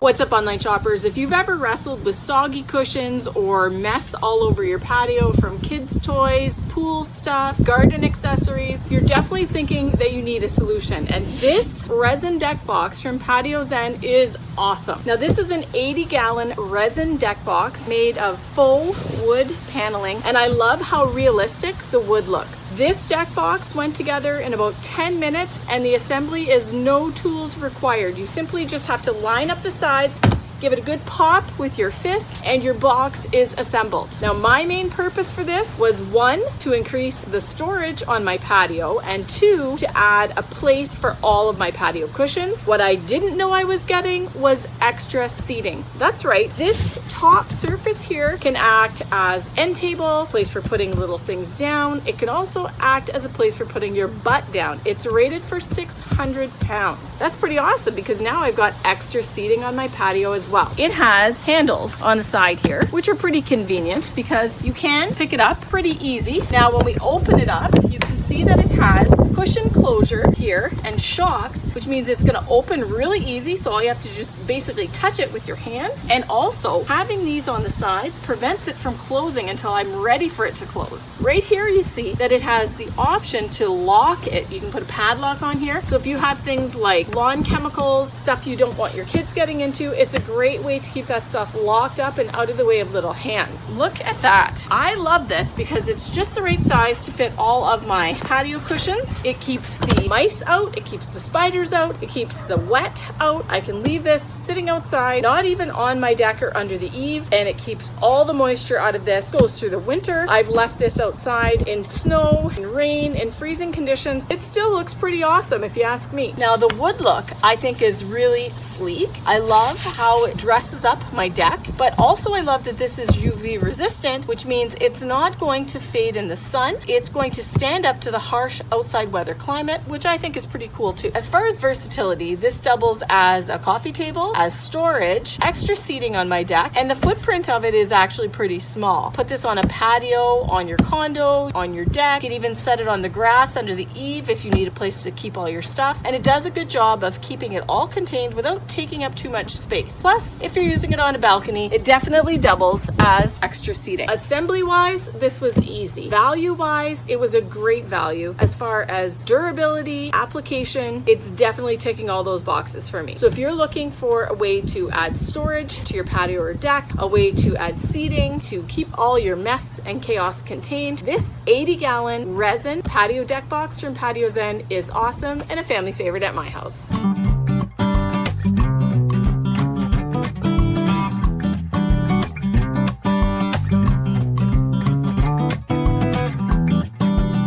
What's up, online shoppers? If you've ever wrestled with soggy cushions or mess all over your patio from kids' toys, pool stuff, garden accessories, you're definitely thinking that you need a solution. And this resin deck box from Patio Zen is awesome. Now, this is an 80-gallon resin deck box made of faux wood paneling, and I love how realistic the wood looks. This deck box went together in about 10 minutes, and the assembly is no tools required. You simply just have to line up the sides, give it a good pop with your fist, and your box is assembled. Now, my main purpose for this was 1, to increase the storage on my patio, and 2, to add a place for all of my patio cushions. What I didn't know I was getting was extra seating. That's right, this top surface here can act as end table, place for putting little things down. It can also act as a place for putting your butt down. It's rated for 600 pounds. That's pretty awesome because now I've got extra seating on my patio as well. It has handles on the side here, which are pretty convenient because you can pick it up pretty easy. Now, when we open it up, you can see that it has cushion closure here and shocks, which means it's going to open really easy. So all you have to just basically touch it with your hands. And also, having these on the sides prevents it from closing until I'm ready for it to close. Right here, you see that it has the option to lock it. You can put a padlock on here. So if you have things like lawn chemicals, stuff you don't want your kids getting into, it's a great way to keep that stuff locked up and out of the way of little hands. Look at that. I love this because it's just the right size to fit all of my patio cushions. It keeps the mice out, it keeps the spiders out, it keeps the wet out. I can leave this sitting outside, not even on my deck or under the eave, and it keeps all the moisture out of this. Goes through the winter. I've left this outside in snow, in rain, in freezing conditions. It still looks pretty awesome if you ask me. Now, the wood look I think is really sleek. I love how it dresses up my deck, but also I love that this is UV resistant, which means it's not going to fade in the sun. It's going to stand up to the harsh outside weather climate, which I think is pretty cool too. As far as versatility, this doubles as a coffee table, as storage, extra seating on my deck, and the footprint of it is actually pretty small. Put this on a patio, on your condo, on your deck. You can even set it on the grass under the eave if you need a place to keep all your stuff, and it does a good job of keeping it all contained without taking up too much space. Plus, if you're using it on a balcony, it definitely doubles as extra seating. Assembly-wise, this was easy. Value-wise, it was a great value. As far as durability, application, it's definitely ticking all those boxes for me. So if you're looking for a way to add storage to your patio or deck, a way to add seating to keep all your mess and chaos contained, this 80-gallon resin patio deck box from Patio Zen is awesome and a family favorite at my house.